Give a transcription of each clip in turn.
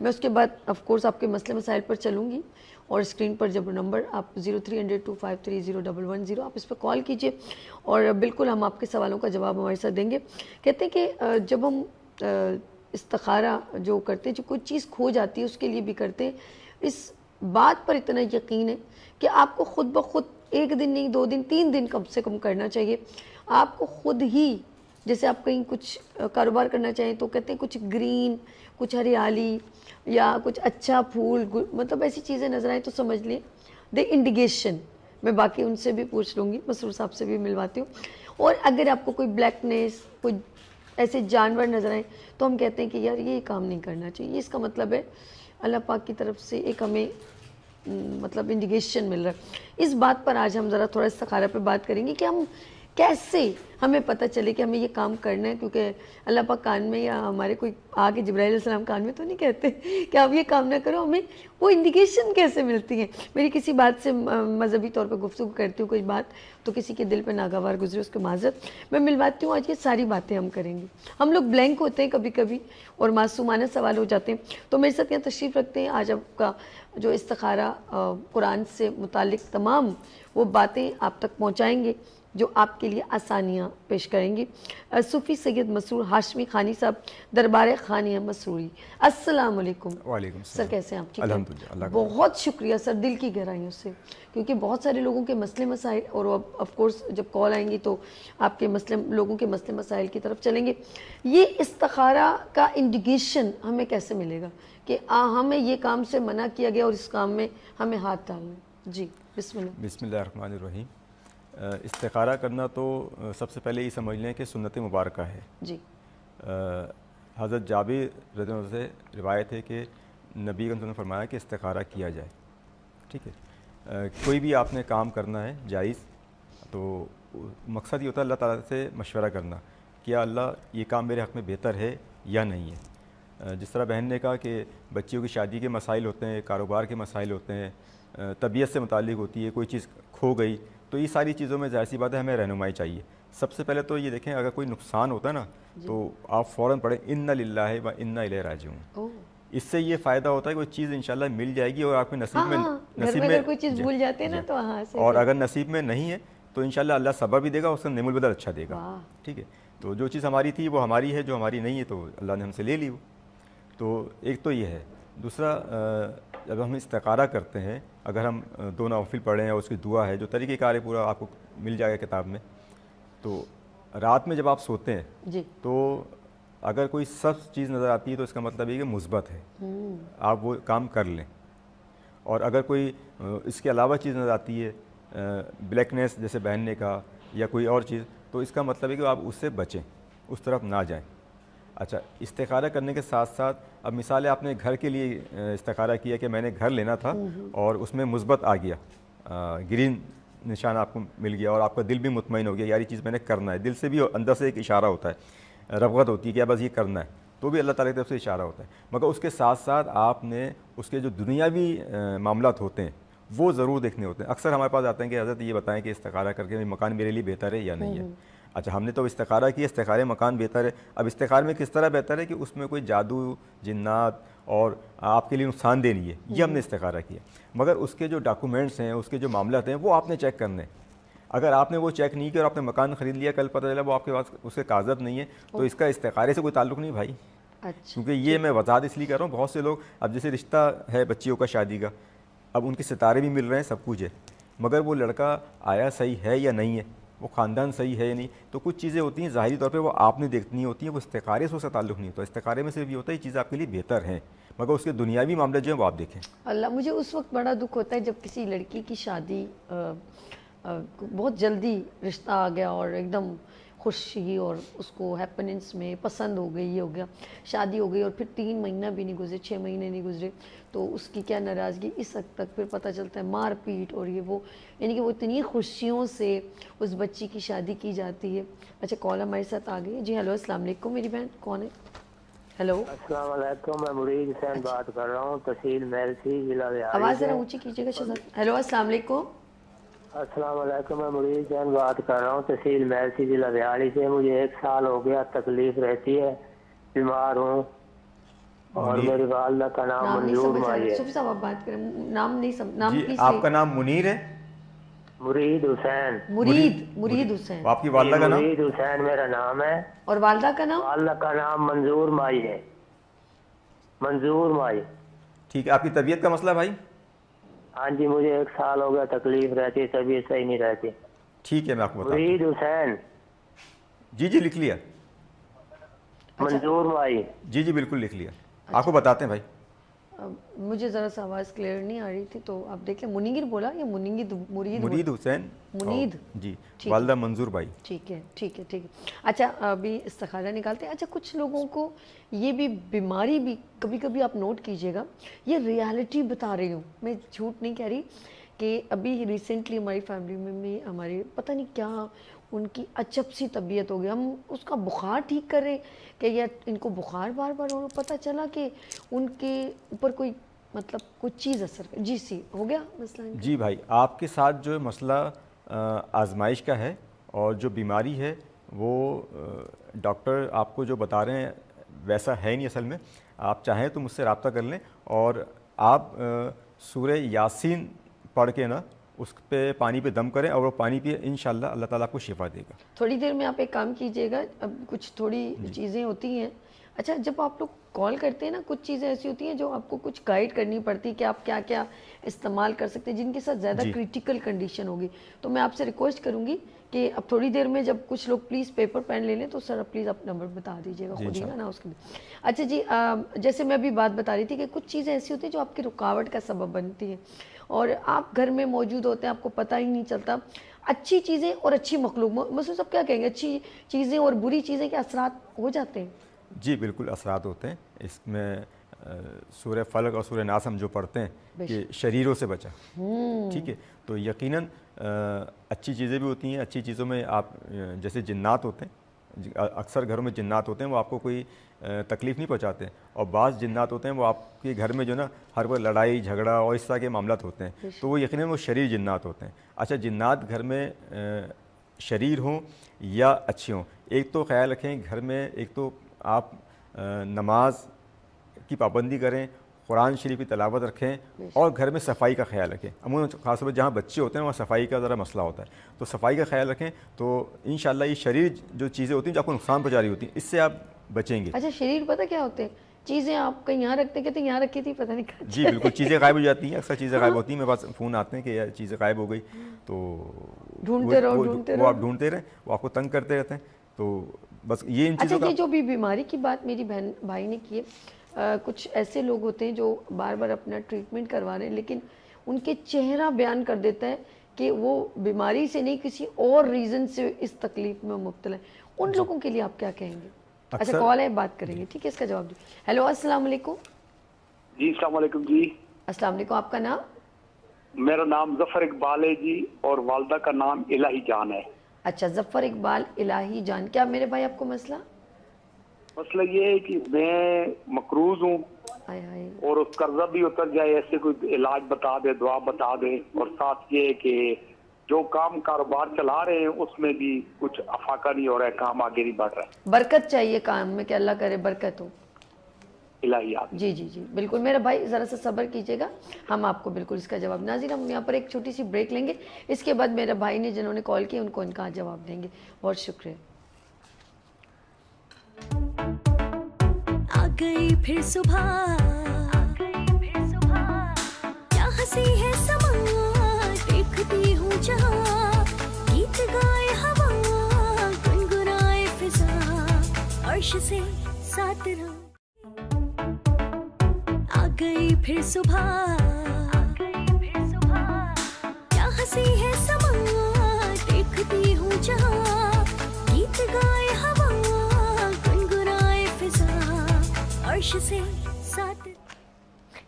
میں اس کے بعد آف کورس آپ کے مسئلے مسائل پر چلوں گی، اور اسکرین پر جب نمبر آپ 0300253010 آپ اس پہ کال کیجئے اور بالکل ہم آپ کے سوالوں کا جواب ہمارے ساتھ دیں گے۔ کہتے ہیں کہ جب ہم استخارہ جو کرتے ہیں، جو کوئی چیز کھو جاتی ہے اس کے لیے بھی کرتے ہیں، اس بات پر اتنا یقین ہے کہ آپ کو خود بخود 1 دن نہیں 2 دن 3 دن کم سے کم کرنا چاہیے۔ آپ کو خود ہی، جیسے آپ کہیں کچھ کاروبار کرنا چاہیں تو کہتے ہیں کچھ گرین، کچھ ہریالی یا کچھ اچھا پھول، مطلب ایسی چیزیں نظر آئیں تو سمجھ لیں دے انڈیکیشن۔ میں باقی ان سے بھی پوچھ لوں گی، مسرور صاحب سے بھی ملواتی ہوں۔ اور اگر آپ کو کوئی بلیکنیس، کوئی ایسے جانور نظر آئیں تو ہم کہتے ہیں کہ یار یہ کام نہیں کرنا چاہیے، اس کا مطلب ہے اللہ پاک کی طرف سے ایک ہمیں مطلب انڈیکیشن مل رہا ہے۔ اس بات پر آج ہم ذرا تھوڑا استخارہ پہ بات کریں گے کہ ہم کیسے ہمیں پتہ چلے کہ ہمیں یہ کام کرنا ہے، کیونکہ اللہ پاک کان میں یا ہمارے کوئی آگے جبرائیل علیہ السلام کان میں تو نہیں کہتے کہ آپ یہ کام نہ کرو، ہمیں وہ انڈیکیشن کیسے ملتی ہیں۔ میری کسی بات سے مذہبی طور پہ گفتگو کرتی ہوں، کوئی بات تو کسی کے دل پہ ناگوار گزرے اس کو معذرت، میں ملواتی ہوں۔ آج یہ ساری باتیں ہم کریں گے۔ ہم لوگ بلینک ہوتے ہیں کبھی کبھی اور معصومانہ سوال ہو جاتے ہیں، تو میرے ساتھ یہاں تشریف رکھتے ہیں۔ آج آپ کا جو استخارہ قرآن سے متعلق تمام وہ باتیں آپ تک پہنچائیں گے جو آپ کے لیے آسانیاں پیش کریں گی۔ صوفی سید مسرور ہاشمی خانی صاحب، دربار خانیہ مسروری، السلام علیکم۔ وعلیکم سر کیسے ہیں آپ؟ ٹھیک الحمدللہ، اللہ ہے، کا بہت شکریہ سر دل کی گہرائیوں سے، کیونکہ بہت سارے لوگوں کے مسئلے مسائل، اور آف کورس جب کال آئیں گی تو آپ کے لوگوں کے مسئلے مسائل کی طرف چلیں گے۔ یہ استخارہ کا انڈیکیشن ہمیں کیسے ملے گا کہ ہمیں یہ کام سے منع کیا گیا اور اس کام میں ہمیں ہاتھ ڈالنا ہے؟ جی بسم اللہ۔ بسم اللہ الرحمن الرحیم۔ استخارہ کرنا تو سب سے پہلے یہ سمجھ لیں کہ سنت مبارکہ ہے۔ جی حضرت جابر رضی اللہ عنہ سے روایت ہے کہ نبی صلی اللہ علیہ وسلم نے فرمایا کہ استخارہ کیا جائے، ٹھیک ہے۔ کوئی بھی آپ نے کام کرنا ہے جائز، تو مقصد یہ ہوتا ہے اللہ تعالیٰ سے مشورہ کرنا کہ یا اللہ یہ کام میرے حق میں بہتر ہے یا نہیں ہے۔ جس طرح بہن نے کہا کہ بچیوں کی شادی کے مسائل ہوتے ہیں، کاروبار کے مسائل ہوتے ہیں، طبیعت سے متعلق ہوتی ہے، کوئی چیز کھو گئی، تو یہ ساری چیزوں میں ظاہر سی بات ہے ہمیں رہنمائی چاہیے۔ سب سے پہلے تو یہ دیکھیں، اگر کوئی نقصان ہوتا ہے نا تو آپ فوراً پڑھیں انا للہ و انا الیہ راجعون۔ اس سے یہ فائدہ ہوتا ہے کہ وہ چیز انشاءاللہ مل جائے گی، اور آپ کے نصیب میں اگر کوئی چیز بھول جاتے ہیں نا تو وہاں سے، اور اگر نصیب میں نہیں ہے تو انشاءاللہ اللہ صبر بھی دے گا، اس کا نعم البدل اچھا دے گا، ٹھیک ہے۔ تو جو چیز ہماری تھی وہ ہماری ہے، جو ہماری نہیں ہے تو اللہ نے ہم سے لے لی وہ۔ تو ایک تو یہ ہے۔ دوسرا، جب ہم استخارہ کرتے ہیں، اگر ہم 2 نوافل پڑھیں اور اس کی دعا ہے، جو طریقہ کار ہے پورا آپ کو مل جائے گا کتاب میں، تو رات میں جب آپ سوتے ہیں جی تو اگر کوئی سخت چیز نظر آتی ہے تو اس کا مطلب یہ کہ مثبت ہے، آپ وہ کام کر لیں۔ اور اگر کوئی اس کے علاوہ چیز نظر آتی ہے، بلیکنیس جیسے بہن نے کہا، یا کوئی اور چیز، تو اس کا مطلب ہے کہ آپ اس سے بچیں، اس طرف نہ جائیں۔ اچھا، استخارہ کرنے کے ساتھ ساتھ اب مثال ہے آپ نے گھر کے لیے استخارہ کیا کہ میں نے گھر لینا تھا اور اس میں مثبت آ گیا، گرین نشان آپ کو مل گیا، اور آپ کا دل بھی مطمئن ہو گیا یار یہ چیز میں نے کرنا ہے۔ دل سے بھی اندر سے ایک اشارہ ہوتا ہے، رغبت ہوتی ہے کہ بس یہ کرنا ہے، تو بھی اللہ تعالیٰ کی طرف سے اشارہ ہوتا ہے۔ مگر اس کے ساتھ ساتھ آپ نے اس کے جو دنیاوی معاملات ہوتے ہیں وہ ضرور دیکھنے ہوتے ہیں۔ اکثر ہمارے پاس آتے ہیں کہ حضرت یہ بتائیں کہ استخارہ کر کے مکان میرے لیے بہتر ہے یا نہیں ہے۔ اچھا، ہم نے تو استخارہ کیا، استخارے مکان بہتر ہے۔ اب استخارے میں کس طرح بہتر ہے کہ اس میں کوئی جادو، جنات اور آپ کے لیے نقصان دہ نہیں ہے، یہ ہم نے استخارہ کیا۔ مگر اس کے جو ڈاکومنٹس ہیں، اس کے جو معاملات ہیں، وہ آپ نے چیک کرنے ہیں۔ اگر آپ نے وہ چیک نہیں کیا اور آپ نے مکان خرید لیا، کل پتہ چلا وہ آپ کے پاس اس کے کاغذات نہیں ہے، تو اس کا استخارے سے کوئی تعلق نہیں بھائی۔ کیونکہ یہ میں وضاحت اس لیے کر رہا ہوں، بہت سے لوگ اب جیسے رشتہ ہے بچیوں کا شادی کا، اب ان کے ستارے بھی مل رہے ہیں، سب کچھ ہے، مگر وہ لڑکا آیا صحیح ہے یا نہیں ہے، وہ خاندان صحیح ہے یا نہیں، تو کچھ چیزیں ہوتی ہیں ظاہری طور پہ وہ آپ نے دیکھنی ہوتی ہیں، وہ استخارے سے اس کا تعلق نہیں ہوتا۔ استخارے میں صرف یہ ہوتا ہے یہ چیز آپ کے لیے بہتر ہیں، مگر اس کے دنیاوی معاملے جو ہیں وہ آپ دیکھیں۔ اللہ، مجھے اس وقت بڑا دکھ ہوتا ہے جب کسی لڑکی کی شادی بہت جلدی رشتہ آ گیا اور ایک دم خوشی اور اس کو ہیپیننس میں پسند ہو گئی، یہ ہو گیا، شادی ہو گئی، اور پھر 3 مہینہ بھی نہیں گزرے، 6 مہینے نہیں گزرے تو اس کی کیا ناراضگی اس حد تک پھر پتہ چلتا ہے، مار پیٹ اور یہ وہ، یعنی کہ وہ اتنی خوشیوں سے اس بچی کی شادی کی جاتی ہے۔ اچھا، کال ہمارے ساتھ آ گئی۔ جی ہیلو، السلام علیکم، میری بہن کون ہے؟ ہیلو، السلام علیکم، میں مرید حسین بات کر رہا ہوں، تحصیل میلسی، ضلع ریاض۔ آواز ذرا اونچی کیجیے گا شہزاد۔ ہیلو، السلام علیکم۔ السلام علیکم، میں مرید حسین بات کر رہا ہوں، تحصیل میلسی، ضلع ریاض سے۔ مجھے 1 سال ہو گیا، تکلیف رہتی ہے، بیمار ہوں، اور میری والدہ کا نام نام نہیں منظور سمجھ آ مائی رہا ہے. صبح صاحب آپ بات کریں, نام نہیں سمجھ, نام جی کی آپ کا نام منیر ہے؟ مرید حسین. مرید حسین. آپ کی والدہ کا نام؟ مرید حسین میرا نام ہے. اور والدہ کا نام؟ والدہ کا نام منظور مائی ہے. منظور مائی. ٹھیک ہے. آپ کی طبیعت کا مسئلہ بھائی؟ ہاں جی مجھے 1 سال ہو گیا تکلیف رہتی ہے, طبیعت صحیح نہیں رہتی. ٹھیک ہے میں آپ کو بتاتا ہوں. مرید حسین. جی لکھ لیا. منظور مائی. جی بالکل لکھ لیا. آپ کو بتاتے ہیں بھائی. مجھے ذرا سا آواز کلیئر نہیں آ رہی تھی تو آپ دیکھ لیں. منیر بولا یا مرید حسین. منید. جی والدہ منظور بھائی. ٹھیک ہے. اچھا ابھی استخارہ نکالتے ہیں. اچھا کچھ لوگوں کو یہ بھی بیماری بھی کبھی کبھی آپ نوٹ کیجئے گا, یہ ریالٹی بتا رہی ہوں, میں جھوٹ نہیں کہہ رہی, کہ ابھی ریسنٹلی ہماری فیملی میں ہمارے پتہ نہیں کیا ان کی عجب سی طبیعت ہو گئی. ہم اس کا بخار ٹھیک کر رہے کہ یار ان کو بخار بار بار ہو, پتہ چلا کہ ان کے اوپر کوئی مطلب کوئی چیز اثر کر. جی سی ہو گیا مسئلہ. جی بھائی آپ کے ساتھ جو مسئلہ آزمائش کا ہے اور جو بیماری ہے وہ ڈاکٹر آپ کو جو بتا رہے ہیں ویسا ہے نہیں اصل میں. آپ چاہیں تو مجھ سے رابطہ کر لیں اور آپ سورہ یاسین پڑھ کے نا اس پہ پانی پہ دم کریں اور وہ پانی پہ انشاءاللہ اللہ تعالیٰ آپ کو شفا دے گا. تھوڑی دیر میں آپ ایک کام کیجئے گا, اب کچھ تھوڑی چیزیں ہوتی ہیں. اچھا جب آپ لوگ کال کرتے ہیں نا, کچھ چیزیں ایسی ہوتی ہیں جو آپ کو کچھ گائیڈ کرنی پڑتی کہ آپ کیا کیا استعمال کر سکتے ہیں جن کے ساتھ زیادہ کریٹیکل کنڈیشن ہوگی. تو میں آپ سے ریکویسٹ کروں گی کہ اب تھوڑی دیر میں جب کچھ لوگ پلیز پیپر پین لے لیں تو سر پلیز آپ نمبر بتا دیجیے گا خود ہی نا اس کے لیے. اچھا جی جیسے میں ابھی بات بتا رہی تھی کہ کچھ چیزیں ایسی ہوتی ہیں جو آپ کی رکاوٹ کا سبب بنتی ہیں اور آپ گھر میں موجود ہوتے ہیں, آپ کو پتہ ہی نہیں چلتا. اچھی چیزیں اور اچھی مخلوق, مثلا سب کیا کہیں گے, اچھی چیزیں اور بری چیزیں کے اثرات ہو جاتے ہیں؟ جی بالکل اثرات ہوتے ہیں. اس میں سورہ فلق اور سورہ ناس ہم جو پڑھتے ہیں کہ شریروں سے بچا, ٹھیک ہے, تو یقیناً اچھی چیزیں بھی ہوتی ہیں. اچھی چیزوں میں آپ جیسے جنات ہوتے ہیں, اکثر گھروں میں جنات ہوتے ہیں, وہ آپ کو کوئی تکلیف نہیں پہنچاتے, اور بعض جنات ہوتے ہیں وہ آپ کے گھر میں جو نا ہر وقت لڑائی جھگڑا اور اس طرح کے معاملات ہوتے ہیں, تو وہ یقیناً وہ شریر جنات ہوتے ہیں. اچھا جنات گھر میں شریر ہوں یا اچھے ہوں, ایک تو خیال رکھیں گھر میں ایک تو آپ نماز کی پابندی کریں, قرآن شریف کی تلاوت رکھیں اور گھر میں صفائی کا خیال رکھیں. عموماً خاص طور پر جہاں بچے ہوتے ہیں وہاں صفائی کا ذرا مسئلہ ہوتا ہے, تو صفائی کا خیال رکھیں تو انشاءاللہ یہ شریر جو چیزیں ہوتی ہیں جو آپ کو نقصان پہنچا رہی ہوتی ہیں اس سے آپ بچیں گے. اچھا شریر پتہ کیا ہوتے ہیں, چیزیں آپ کہیں یہاں رکھتے کہتے ہیں یہاں رکھی تھی پتہ نہیں کہاں. جی بالکل چیزیں غائب ہو جاتی ہیں, اکثر چیزیں غائب ہوتی ہیں, میرے پاس فون آتے ہیں کہ یار چیزیں غائب ہو گئی, تو ڈھونڈتے رہو وہ آپ ڈھونڈتے رہیں, وہ آپ کو تنگ کرتے رہتے ہیں. تو بس یہ ان چیزوں کا. اچھا یہ جو بھی بیماری کی بات میری بہن بھائی نے کی ہے, کچھ ایسے لوگ ہوتے ہیں جو بار بار اپنا ٹریٹمنٹ کروا رہے ہیں لیکن ان کے چہرہ بیان کر دیتا ہے کہ وہ بیماری سے نہیں کسی اور ریزن سے اس تکلیف میں مبتلا ہے. ان لوگوں کے لیے آپ کیا کہیں گے؟ اچھا کال ہے, بات کریں گے, ٹھیک ہے, اس کا جواب دیں. ہیلو السلام علیکم. جی السلام علیکم. جی السلام علیکم. آپ کا نام؟ میرا نام ظفر اقبال ہے جی, اور والدہ کا نام الہی جان ہے. اچھا ظفر اقبال الہی جان, کیا میرے بھائی آپ کو مسئلہ؟ مسئلہ یہ ہے کہ میں مقروض ہوں اور اس قرضہ بھی اتر جائے, ایسے کوئی علاج بتا دے, دعا بتا دے, اور ساتھ یہ ہے کہ جو کام کاروبار چلا رہے ہیں اس میں بھی کچھ افاقہ نہیں ہو رہا ہے, کام آگے نہیں بڑھ رہا ہے. برکت چاہیے کام میں کہ اللہ کرے برکت ہو. الہی آپ. جی جی جی بالکل میرا بھائی, ذرا سا صبر کیجیے گا, ہم آپ کو بالکل اس کا جواب. ناظرین ہم یہاں پر ایک چھوٹی سی بریک لیں گے, اس کے بعد میرے بھائی نے جنہوں نے کال کی ان کو ان کا جواب دیں گے. بہت شکریہ. آ گئی پھر صبح, کیا ہنسی ہے سما, دیکھتی ہوں جہاں, گیت گائے ہوا, گنگنائے فضا, عرش سے ساتھ رہو. آ گئی پھر صبح, کیا ہنسی ہے سما, دیکھتی ہوں جہاں, گیت گائے ہوا, گنگنائے فضا, عرش سے ساتھ.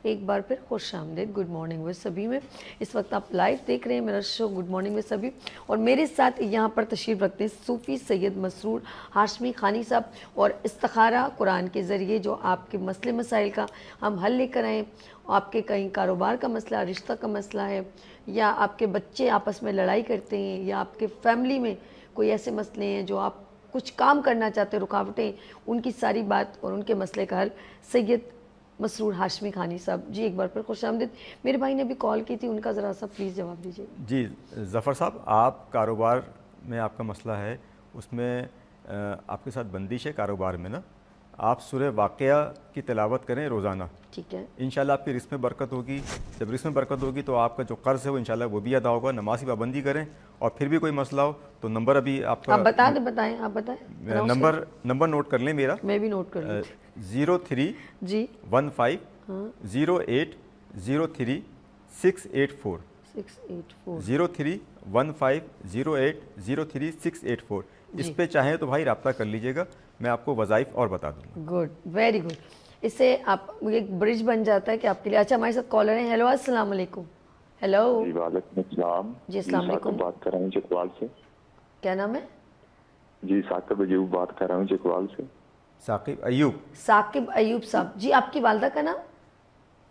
ایک بار پھر خوش آمدید گڈ مارننگ ود سبھی میں. اس وقت آپ لائیو دیکھ رہے ہیں میرا شو گڈ مارننگ ود سبھی, اور میرے ساتھ یہاں پر تشریف رکھتے ہیں صوفی سید مسرور ہاشمی خانی صاحب, اور استخارہ قرآن کے ذریعے جو آپ کے مسئلے مسائل کا ہم حل لے کر آئیں. آپ کے کہیں کاروبار کا مسئلہ, رشتہ کا مسئلہ ہے, یا آپ کے بچے آپس میں لڑائی کرتے ہیں, یا آپ کے فیملی میں کوئی ایسے مسئلے ہیں جو آپ کچھ کام کرنا چاہتے ہیں, رکاوٹیں, ان کی ساری بات اور ان کے مسئلے کا حل سید مسرور ہاشمی خانی صاحب جی ایک بار پھر خوش آمدید. میرے بھائی نے ابھی کال کی تھی, ان کا ذرا سا پلیز جواب دیجیے. جی ظفر صاحب, آپ کاروبار میں آپ کا مسئلہ ہے, اس میں آپ کے ساتھ بندش ہے کاروبار میں نا, آپ سورہ واقعہ کی تلاوت کریں روزانہ, ٹھیک ہے, انشاءاللہ آپ کی رزق میں برکت ہوگی. جب رزق میں برکت ہوگی تو آپ کا جو قرض ہے وہ انشاءاللہ وہ بھی ادا ہوگا. نماز کی پابندی کریں, اور پھر بھی کوئی مسئلہ ہو تو نمبر ابھی آپ کا, آپ بتا دیں, بتائیں, آپ بتائیں, نمبر نوٹ کر لیں میرا, میں بھی نوٹ کر لوں. 03 جی 15 08 03 684 03 15 08 03 684. اس پہ چاہیں تو بھائی رابطہ کر لیجئے گا, میں آپ کو وظائف اور بتا دوں گا. Good, very good. اس سے آپ ایک برج بن جاتا ہے کہ آپ کے لیے. اچھا ہمارے ساتھ کالر ہیں. ہیلو السلام علیکم. ہیلو جی وعلیکم السلام. جی السلام علیکم. بات کر رہا ہوں چکوال سے. کیا نام ہے؟ جی ثاقب ایوب بات کر رہا ہوں چکوال سے. ثاقب ایوب. ثاقب ایوب صاحب جی, آپ کی والدہ کا نام؟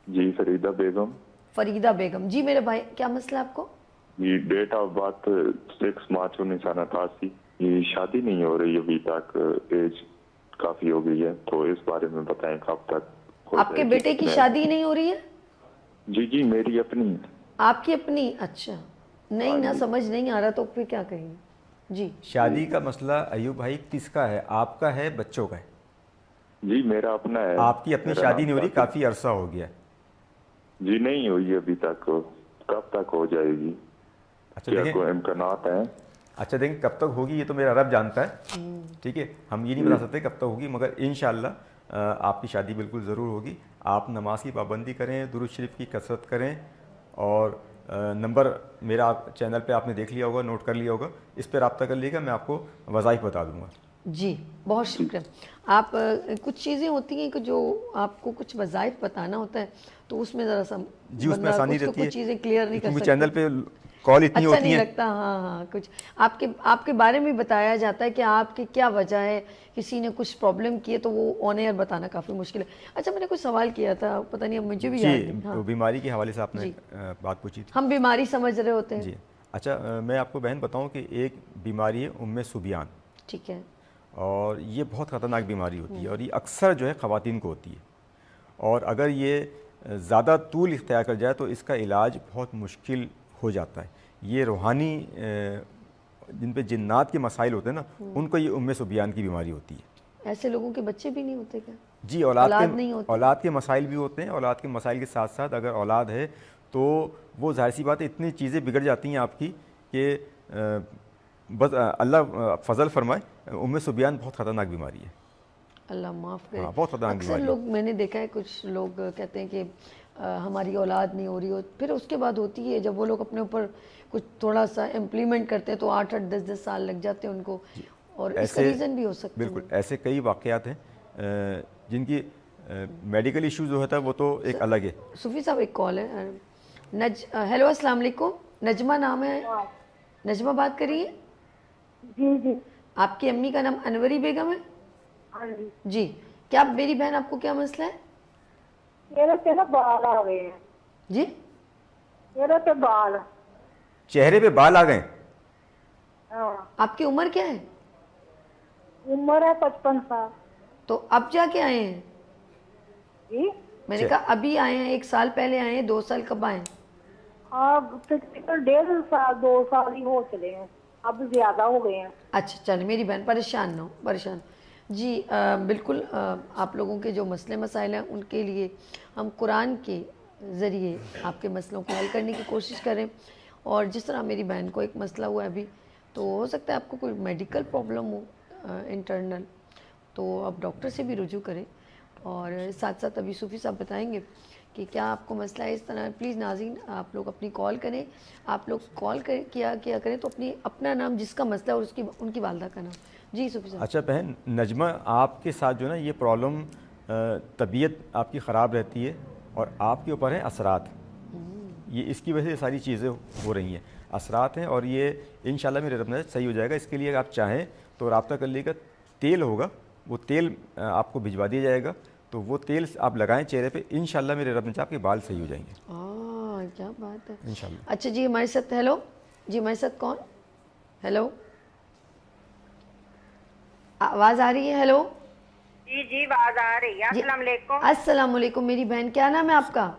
جی فریدہ بیگم. فریدہ بیگم جی. میرے بھائی کیا مسئلہ ہے آپ کو؟ جی ڈیٹ آف بارتھ 6 مارچ 1988. یہ شادی نہیں ہو رہی ابھی تک, ایج کافی ہو گئی ہے, تو اس بارے میں بتائیں کب تک. آپ کے بیٹے کی شادی نہیں ہو رہی ہے؟ جی جی میری اپنی. آپ کی اپنی؟ اچھا, نہیں نا سمجھ نہیں آ رہا تو پھر کیا کہیں گے جی. شادی کا مسئلہ ایوب بھائی کس کا ہے, آپ کا ہے بچوں کا ہے؟ جی میرا اپنا ہے. آپ کی اپنی شادی نہیں ہو رہی, کافی عرصہ ہو گیا. جی نہیں ہوئی ابھی تک, کب تک ہو جائے گی؟ اچھا کیا دیکھیں, کوئی امکانات ہیں؟ اچھا دیکھیں کب تک ہوگی یہ تو میرا رب جانتا ہے, ٹھیک ہے, ہم یہ نہیں بتا سکتے کب تک ہوگی, مگر انشاءاللہ آپ کی شادی بالکل ضرور ہوگی. آپ نماز کی پابندی کریں, درود شریف کی کثرت کریں, اور نمبر میرا چینل پہ آپ نے دیکھ لیا ہوگا, نوٹ کر لیا ہوگا, اس پہ رابطہ کر لیے گا, میں آپ کو وظائف بتا دوں گا. جی بہت شکریہ. آپ کچھ چیزیں ہوتی ہیں کہ جو آپ کو کچھ وظائف بتانا ہوتا ہے تو اس میں ذرا سا جی اس میں آسانی رہتی ہے, کچھ چیزیں کلیئر نہیں کر سکتے, چینل پہ کال اتنی اچھا ہوتی نہیں ہیں. لگتا. ہاں ہاں, کچھ آپ کے بارے میں بتایا جاتا ہے کہ آپ کی کیا وجہ ہے, کسی نے کچھ پرابلم کی ہے تو وہ آن ایئر بتانا کافی مشکل ہے. اچھا میں نے کچھ سوال کیا تھا, پتہ نہیں اب مجھے بھی یاد نہیں. جی بیماری کے حوالے سے آپ نے بات پوچھی تھی. ہم بیماری سمجھ رہے ہوتے ہیں. جی اچھا, میں آپ کو بہن بتاؤں کہ ایک بیماری ہے ام سبیان, ٹھیک ہے, اور یہ بہت خطرناک بیماری ہوتی ہے, اور یہ اکثر جو ہے خواتین کو ہوتی ہے, اور اگر یہ زیادہ طول اختیار کر جائے تو اس کا علاج بہت مشکل ہو جاتا ہے. یہ روحانی جن پہ جنات کے مسائل ہوتے ہیں نا, ان کو یہ ام سبیان کی بیماری ہوتی ہے. ایسے لوگوں کے بچے بھی نہیں ہوتے کیا؟ جی اولاد کے مسائل بھی ہوتے ہیں. اولاد کے مسائل کے ساتھ ساتھ اگر اولاد ہے تو وہ ظاہر سی بات ہے اتنی چیزیں بگڑ جاتی ہیں آپ کی کہ بس اللہ فضل فرمائے. ام سبیان بہت خطرناک بیماری ہے, اللہ معاف کرے. بہت خطرناک اکثر بیماری. لوگ میں نے دیکھا ہے, کچھ لوگ کہتے ہیں کہ ہماری اولاد نہیں ہو رہی ہو, پھر اس کے بعد ہوتی ہے جب وہ لوگ اپنے اوپر کچھ تھوڑا سا امپلیمنٹ کرتے ہیں تو 8-8 10-10 سال لگ جاتے ہیں ان کو, اور اس کا ریزن بھی ہو سکتا ہے. بالکل ایسے کئی واقعات ہیں جن کی میڈیکل ایشو جو ہوتا ہے وہ تو ایک الگ ہے. صوفی صاحب ایک کال ہے. ہیلو السلام علیکم. نجمہ نام ہے, نجمہ بات کریے. جی جی. آپ کی امی کا نام انوری بیگم ہے؟ ہاں جی. جی کیا میری بہن آپ کو کیا مسئلہ ہے؟ میرے سے نا بال آ گئے ہیں. جی میرے سے بال, چہرے پہ بال آ گئے. ہاں. آپ کی عمر کیا ہے؟ عمر ہے 55 سال. تو اب جا کے آئے ہیں؟ جی میں نے کہا ابھی آئے ہیں, 1 سال پہلے آئے ہیں, 2 سال کب آئے ہیں؟ ہاں تقریباً 1.5 سال 2 سال ہی ہو چلے ہیں, اب زیادہ ہو گئے ہیں. اچھا چلیں میری بہن پریشان نہ ہو, پریشان. جی بالکل, آپ لوگوں کے جو مسئلے مسائل ہیں ان کے لیے ہم قرآن کے ذریعے آپ کے مسئلوں کو حل کرنے کی کوشش کریں. اور جس طرح میری بہن کو ایک مسئلہ ہوا ہے ابھی, تو ہو سکتا ہے آپ کو کوئی میڈیکل پرابلم ہو انٹرنل, تو آپ ڈاکٹر سے بھی رجوع کریں. اور ساتھ ساتھ ابھی صوفی صاحب بتائیں گے کہ کیا آپ کو مسئلہ ہے اس طرح. پلیز ناظرین آپ لوگ اپنی کال کریں, آپ لوگ کال کیا کریں تو اپنا نام جس کا مسئلہ اور ان کی والدہ کا نام. جی صوفی صاحب. اچھا بہن نجمہ, آپ کے ساتھ جو ہے نا یہ پرابلم, طبیعت آپ کی خراب رہتی ہے اور آپ کے اوپر ہیں اثرات, یہ اس کی وجہ سے ساری چیزیں ہو رہی ہیں, اثرات ہیں, اور یہ انشاءاللہ میرے رب نے صحیح ہو جائے گا. اس کے لیے آپ چاہیں تو رابطہ کر لیے گا. تیل ہوگا, وہ تیل آپ کو بھجوا دیا جائے گا, تو وہ تیل آپ لگائیں چہرے پہ, انشاءاللہ میرے رب نے چاہا آپ کے بال صحیح ہو جائیں گے. کیا بات ہے انشاءاللہ. اچھا جی ہمارے ساتھ, ہیلو جی ہمارے ساتھ کون, ہیلو آواز آ رہی ہے؟ ہیلو جی جی آواز آ رہی ہے. السلام علیکم. السلام علیکم میری بہن, کیا نام ہے آپ کا؟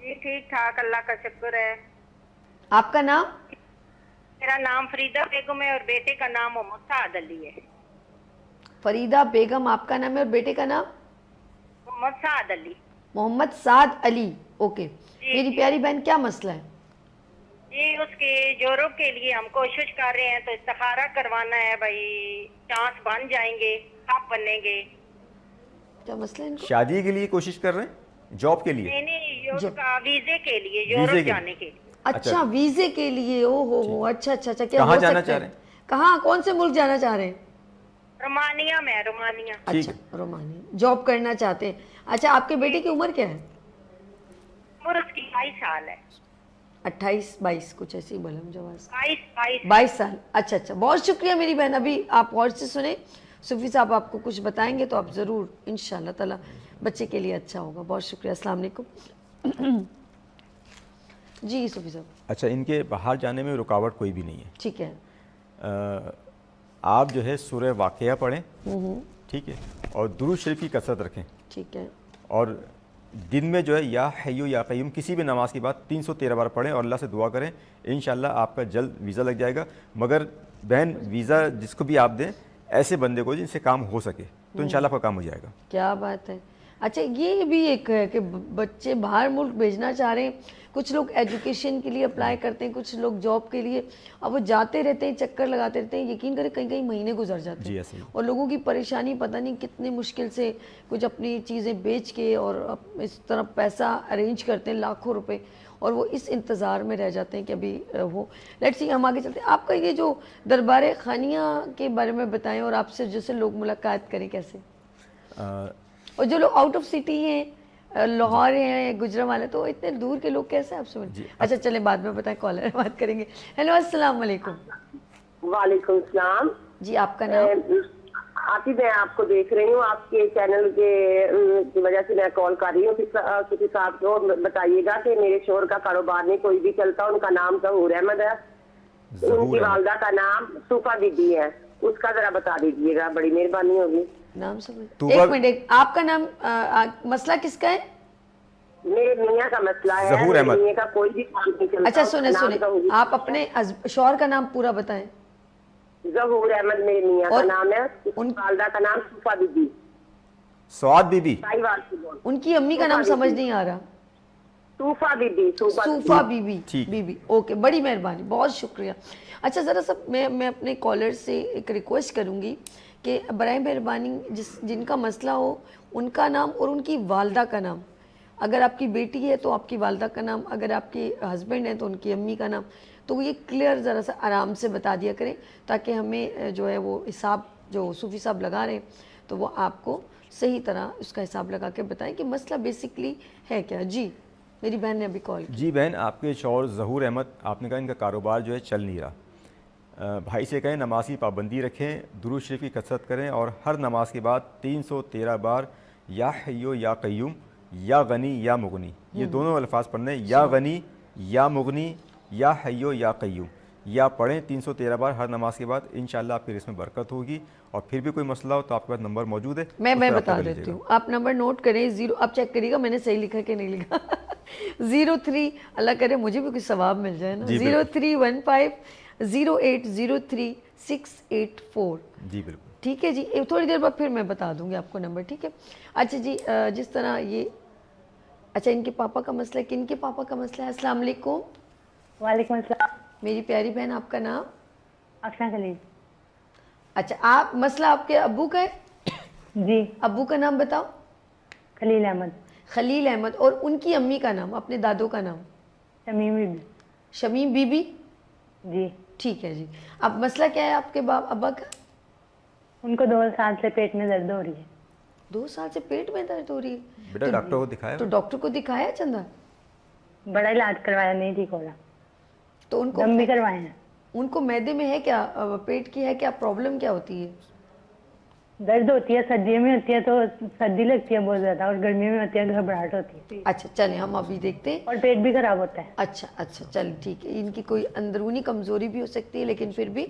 جی ٹھیک ٹھاک, اللہ کا شکر ہے. آپ کا نام؟ میرا نام فریدہ بیگم ہے اور بیٹے کا نام محمد سعد علی ہے. فریدہ بیگم آپ کا نام ہے اور بیٹے کا نام؟ محمد سعد علی. محمد سعد علی. اوکے میری پیاری بہن, کیا مسئلہ ہے؟ جی اس کے جوروں کے لیے ہم کوشش کر رہے ہیں, تو استخارہ کروانا ہے بھائی, چانس بن جائیں گے, آپ بنیں گے. کیا مسئلہ ہے ان کو؟ شادی کے لیے کوشش کر رہے ہیں, جاب کے لیے؟ نہیں اس کا ویزے کے لیے, یورپ جانے کے. اچھا ویزے کے لیے. او ہو اچھا اچھا اچھا. کہاں جانا چاہ رہے ہیں؟ کہاں, کون سے ملک جانا چاہ رہے ہیں؟ رومانیہ میں. رومانیہ. اچھا رومانیہ, جاب کرنا چاہتے ہیں. اچھا آپ کے بیٹے کی عمر کیا ہے؟ عمر اس کی 22 سال ہے. 28-22 کچھ ایسی بولا مجھے آواز. 22 سال. اچھا اچھا, بہت شکریہ میری بہن. ابھی آپ غور سے سنیں, صوفی صاحب آپ کو کچھ بتائیں گے تو آپ ضرور انشاءاللہ تعالی بچے کے لیے اچھا ہوگا. بہت شکریہ. السلام علیکم. جی صوفی صاحب. اچھا ان کے باہر جانے میں رکاوٹ کوئی بھی نہیں ہے. ٹھیک ہے. آپ جو ہے سورہ واقعہ پڑھیں, ٹھیک ہے, اور درود شریف کی کثرت رکھیں. ٹھیک ہے. اور دن میں جو ہے یا حیو یا قیوم کسی بھی نماز کے بعد 313 بار پڑھیں اور اللہ سے دعا کریں, انشاءاللہ آپ کا جلد ویزا لگ جائے گا. مگر بہن ویزا جس کو بھی آپ دیں ایسے بندے کو جن سے کام ہو سکے, تو انشاءاللہ آپ کا کام ہو جائے گا. کیا بات ہے. اچھا یہ بھی ایک ہے کہ بچے باہر ملک بھیجنا چاہ رہے ہیں, کچھ لوگ ایجوکیشن کے لیے اپلائی کرتے ہیں, کچھ لوگ جاب کے لیے, اب وہ جاتے رہتے ہیں, چکر لگاتے رہتے ہیں, یقین کریں کئی کئی مہینے گزر جاتے ہیں. اور لوگوں کی پریشانی پتہ نہیں کتنے مشکل سے کچھ اپنی چیزیں بیچ کے اور اس طرح پیسہ ارینج کرتے ہیں, لاکھوں روپے, اور وہ اس انتظار میں رہ جاتے ہیں کہ ابھی وہ. لیٹس سی ہم آگے چلتے ہیں. آپ کا یہ جو دربار خانیہ کے بارے میں بتائیں, اور آپ سے جیسے لوگ ملاقات کریں کیسے, اور جو لوگ آؤٹ آف سٹی ہیں, لاہور ہیں, گجرانوالہ, تو اتنے دور کے لوگ کیسے آپ سے اچھا چلیں بعد میں بتائیں, کالر بات کریں گے. ہیلو السلام علیکم. وعلیکم السلام. جی آپ کا نام؟ آتی میں آپ کو دیکھ رہی ہوں, آپ کے چینل کی وجہ سے میں کال کر رہی ہوں. کسی صاحب کو بتائیے گا کہ میرے شوہر کا کاروبار نہیں کوئی بھی چلتا, ان کا نام ظہور احمد ہے, ان کی والدہ کا نام صوفہ بی بی ہے, اس کا ذرا بتا دیجیے گا, بڑی مہربانی ہوگی. نام سب ایک منٹ, آپ کا نام, مسئلہ کس کا ہے؟ میرے میاں کا مسئلہ ہے. ظہور احمد. میاں کا کوئی بھی کام نہیں چلتا. اچھا سنیں, آپ اپنے شوہر کا نام پورا بتائیں. ظہور احمد میرے میاں کا نام ہے, ان والدہ کا نام صوفہ بی بی. سعاد بی بی. ان کی امی کا نام سمجھ نہیں آ رہا. صوفہ بی بی. صوفہ بی بی. اوکے, بڑی مہربانی, بہت شکریہ. اچھا ذرا سب میں اپنے کالر سے ایک ریکویسٹ کروں گی کہ برائے مہربانی جن کا مسئلہ ہو ان کا نام اور ان کی والدہ کا نام, اگر آپ کی بیٹی ہے تو آپ کی والدہ کا نام, اگر آپ کے ہسبینڈ ہیں تو ان کی امی کا نام, تو یہ کلیئر ذرا سا آرام سے بتا دیا کریں, تاکہ ہمیں جو ہے وہ حساب جو صوفی صاحب لگا رہے ہیں تو وہ آپ کو صحیح طرح اس کا حساب لگا کے بتائیں کہ مسئلہ بیسکلی ہے کیا. جی میری بہن نے ابھی کال کی. جی بہن, آپ کے شوہر ظہور احمد, آپ نے کہا ان کا کاروبار جو ہے چل نہیں رہا. بھائی سے کہیں نماز کی پابندی رکھیں, درود شریف کی کثرت کریں, اور ہر نماز کے بعد 313 بار یا حیو یا قیوم یا غنی یا مغنی, یہ دونوں الفاظ پڑھنے, یا غنی یا مغنی یا حیو یا قیوم, یا پڑھیں 313 بار ہر نماز کے بعد. انشاءاللہ آپ کے اس میں برکت ہوگی. اور پھر بھی کوئی مسئلہ ہو تو آپ کے پاس نمبر موجود ہے, میں بتا دیتی ہوں. آپ نمبر نوٹ کریں, 0, آپ چیک کریے گا میں نے صحیح لکھا کہ نہیں لکھا. 03, اللہ کرے مجھے بھی کچھ ثواب مل جائے نا. 0315083684. جی بالکل ٹھیک ہے جی, تھوڑی دیر بعد پھر میں بتا دوں گی آپ کو نمبر, ٹھیک ہے. اچھا جی, جس طرح یہ, اچھا ان کے پاپا کا مسئلہ ہے, کن کے پاپا کا مسئلہ ہے؟ السلام علیکم. وعلیکم السلام. میری پیاری بہن, آپ کا نام؟ افشاں خلیل. اچھا, آپ مسئلہ آپ کے ابو کا ہے؟ جی. ابو کا نام بتاؤ. خلیل احمد. خلیل احمد. اور ان کی امی کا نام, اپنے دادوں کا نام؟ شمیم بی بی. شمیم بی بی. جی ٹھیک ہے جی. اب مسئلہ کیا ہے آپ کے ابا کا؟ ان کو 2 سال سے پیٹ میں درد ہو رہی ہے. 2 سال سے پیٹ میں درد ہو رہی ہے؟ بیٹا ڈاکٹر کو دکھایا؟ تو ڈاکٹر کو دکھایا چندہ؟ بڑا علاج کروایا, نہیں ٹھیک ہو رہا. تو ان کو دم بھی کروائے ہیں. ان کو معدے میں ہے کیا, پیٹ کی ہے کیا پرابلم, کیا ہوتی ہے؟ درد ہوتی ہے, سردیوں میں ہوتی ہے تو سردی لگتی ہے بہت زیادہ, اور گرمیوں میں ہوتی ہے گھبراہٹ ہوتی ہے. اچھا چلیں ہم ابھی دیکھتے ہیں. اور پیٹ بھی خراب ہوتا ہے. اچھا چل ٹھیک ہے. ان کی کوئی اندرونی کمزوری بھی ہو سکتی ہے, لیکن پھر بھی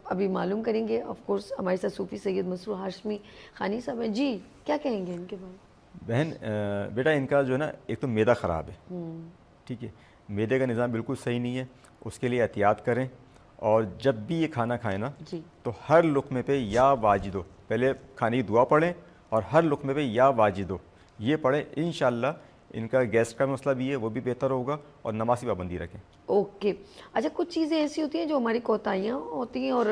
ابھی معلوم کریں گے. آف کورس ہمارے ساتھ صوفی سید مسرور ہاشمی خانی صاحب ہیں. جی کیا کہیں گے ان کے بارے میں؟ بہن بیٹا ان کا جو ہے نا ایک تو معدہ خراب ہے, ٹھیک ہے, معدے کا نظام بالکل صحیح نہیں ہے, اس کے لیے احتیاط کریں. اور جب بھی یہ کھانا کھائیں نا تو ہر لقمے پہ یا واجدو, پہلے کھانے کی دعا پڑھیں اور ہر لقمے پہ یا واجدو یہ پڑھیں. انشاءاللہ ان کا گیس کا مسئلہ بھی ہے وہ بھی بہتر ہوگا, اور نماز کی پابندی رکھیں. اوکے. اچھا کچھ چیزیں ایسی ہوتی ہیں جو ہماری کوتاہیاں ہوتی ہیں, اور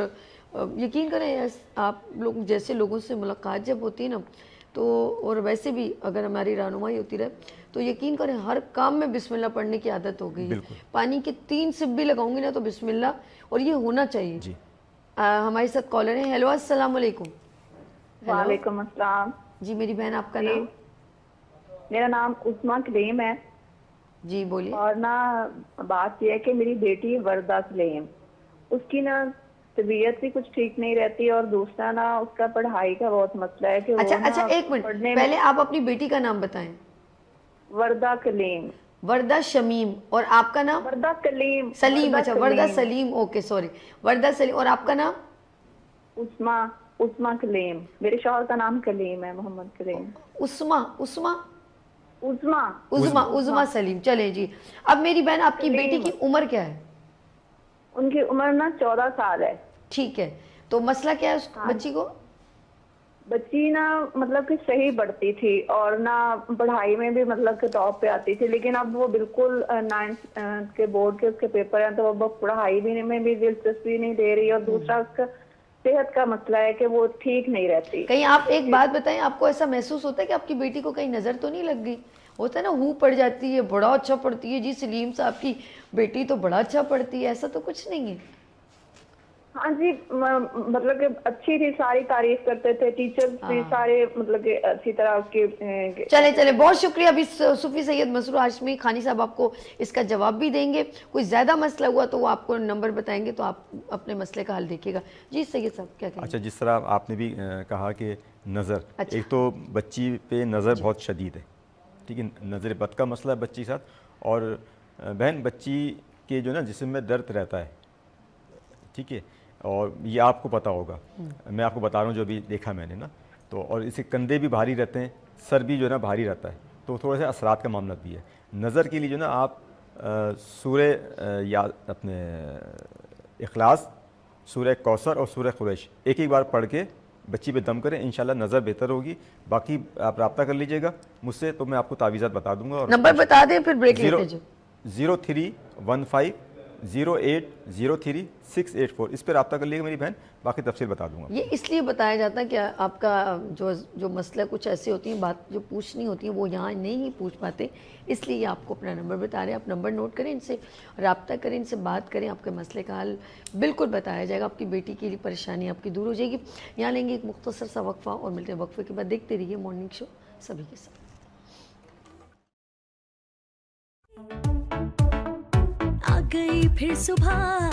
یقین کریں آپ لوگ جیسے لوگوں سے ملاقات جب ہوتی ہے نا تو, اور ویسے بھی اگر ہماری رہنمائی ہوتی رہے تو یقین کریں ہر کام میں بسم اللہ پڑھنے کی عادت ہو گئی ہے. پانی کے 3 سپ بھی لگاؤں گی نا تو بسم اللہ, اور یہ ہونا چاہیے. جی ہمارے ساتھ کالر ہیں. ہیلو السلام علیکم. وعلیکم السلام. جی میری بہن آپ کا نام؟ میرا نام عثمان کلیم ہے. جی بولیے. اور نا بات یہ ہے کہ میری بیٹی وردہ کلیم, اس کی نا طبیعت بھی کچھ ٹھیک نہیں رہتی, اور دوسرا نا اس کا پڑھائی کا بہت مسئلہ ہے کہ اچھا ایک منٹ پہلے آپ اپنی بیٹی کا نام بتائیں. وردہ کلیم. وردہ شمیم. اور آپ کا نام؟ وردہ کلیم. سلیم. اچھا وردہ سلیم. اوکے سوری, وردہ سلیم. اور آپ کا نام؟ عثمان کلیم. میرے شوہر کا نام کلیم ہے, محمد کلیم. عظما سلیم. چلیں جی. اب میری بہن آپ کی بیٹی کی عمر کیا ہے؟ ان کی عمر نا 14 سال ہے. ٹھیک ہے, تو مسئلہ کیا ہے اس بچی کو؟ بچی نا مطلب کہ صحیح پڑھتی تھی اور نہ پڑھائی میں بھی مطلب کہ ٹاپ پہ آتی تھی, لیکن اب وہ بالکل 9th کے بورڈ کے اس کے پیپر ہیں تو اب پڑھائی بھی میں بھی دلچسپی نہیں دے رہی, اور دوسرا اس کا صحت کا مسئلہ ہے کہ وہ ٹھیک نہیں رہتی. کہیں آپ ایک بات بتائیں, آپ کو ایسا محسوس ہوتا ہے کہ آپ کی بیٹی کو کہیں نظر تو نہیں لگ گئی؟ ہوتا ہے نا ہو پڑ جاتی ہے, بڑا اچھا پڑھتی ہے جی سلیم صاحب کی بیٹی تو بڑا اچھا پڑھتی ہے, ایسا تو کچھ نہیں ہے؟ ہاں جی, مطلب کہ اچھی تھی, ساری تعریف کرتے تھے, ٹیچر بھی سارے مطلب کہ اچھی طرح کے. چلے بہت شکریہ. ابھی صوفی سید مسرور ہاشمی خانی صاحب آپ کو اس کا جواب بھی دیں گے. کوئی زیادہ مسئلہ ہوا تو وہ آپ کو نمبر بتائیں گے تو آپ اپنے مسئلے کا حل دیکھیے گا. جی سید صاحب کیا کہیں گے؟ اچھا جس طرح آپ نے بھی کہا کہ نظر, ایک تو بچی پہ نظر بہت شدید ہے, ٹھیک ہے, نظر بد کا مسئلہ ہے بچی کے ساتھ. اور بہن بچی کے جو نا جسم میں درد رہتا ہے, ٹھیک ہے, اور یہ آپ کو پتہ ہوگا, میں آپ کو بتا رہا ہوں جو ابھی دیکھا میں نے نا, تو اور اسے کندھے بھی بھاری رہتے ہیں, سر بھی جو ہے نا بھاری رہتا ہے, تو تھوڑے سے اثرات کا معاملہ بھی ہے. نظر کے لیے جو نا آپ سورہ یا اپنے اخلاص, سورہ کوثر اور سورہ قریش ایک بار پڑھ کے بچی پہ دم کریں, انشاءاللہ نظر بہتر ہوگی. باقی آپ رابطہ کر لیجئے گا مجھ سے تو میں آپ کو تعویذات بتا دوں گا. اور نمبر بتا دیں پھر بریک لیتے جو. 0315-0803-684 اس پہ رابطہ کر لیے گا میری بہن, باقی تفصیل بتا دوں گا. یہ اس لیے بتایا جاتا ہے کہ آپ کا جو مسئلہ کچھ ایسے ہوتی ہیں, بات جو پوچھنی ہوتی ہیں وہ یہاں نہیں پوچھ پاتے, اس لیے آپ کو اپنا نمبر بتا رہے ہیں. آپ نمبر نوٹ کریں, ان سے رابطہ کریں, ان سے بات کریں, آپ کے مسئلے کا حل بالکل بتایا جائے گا. آپ کی بیٹی کے لیے پریشانی آپ کی دور ہو جائے گی. یہاں لیں گے ایک مختصر سا وقفہ اور ملتے ہیں وقفے کے بعد. دیکھتے رہیے مارننگ شو سبھی کے ساتھ. آ گئی پھر صبح,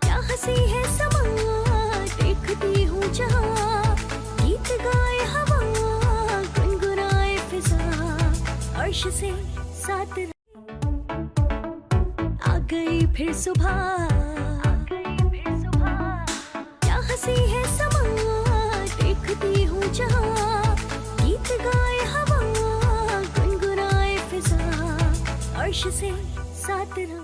کیا ہنسی ہے سما, دیکھتی ہوں جہاں, گیت گائے ہوا, گنگنائے فضا, عرش سے ساتھ آ گئی پھر صبح, کیا ہنسی ہے سما, دیکھتی ہوں جہاں, گیت گائے ہوا, گنگنائے فضا, عرش سے ساتھ رہا.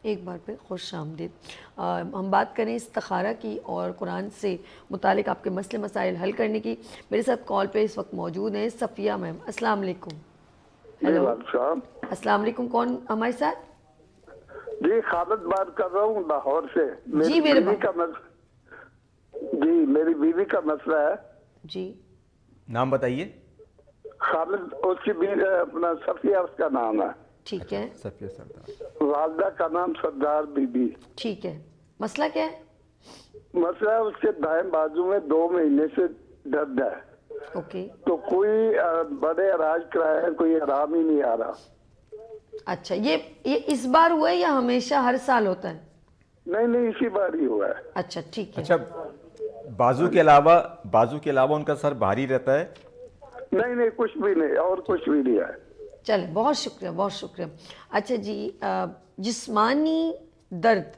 ایک بار پہ خوش آمدید. ہم بات کریں استخارہ کی اور قرآن سے متعلق آپ کے مسئلے مسائل حل کرنے کی. میرے ساتھ کال پہ اس وقت موجود ہیں صفیہ میم. السلام علیکم. ہیلو السلام علیکم. کون ہمارے ساتھ؟ جی خالد بات کر رہا ہوں لاہور سے. جی میرے میری بیوی کا مسئلہ ہے. جی نام بتائیے. خالد, اس کی بیوی اپنا صفیہ اس کا نام ہے. ٹھیک ہے. صفیہ سردار. والدہ کا نام سردار بی بی. ٹھیک ہے. مسئلہ کیا ہے؟ مسئلہ اس کے دائیں بازو میں 2 مہینے سے درد ہے. اوکے. تو کوئی بڑے علاج کرایا ہے, کوئی آرام ہی نہیں آ رہا. اچھا, یہ اس بار ہوا ہے یا ہمیشہ ہر سال ہوتا ہے؟ نہیں اسی بار ہی ہوا ہے. اچھا ٹھیک ہے. اچھا بازو کے علاوہ ان کا سر بھاری رہتا ہے؟ نہیں کچھ بھی نہیں, اور کچھ بھی نہیں ہے. چلیں بہت شکریہ بہت شکریہ. اچھا جی, جسمانی درد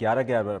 11-11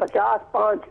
55।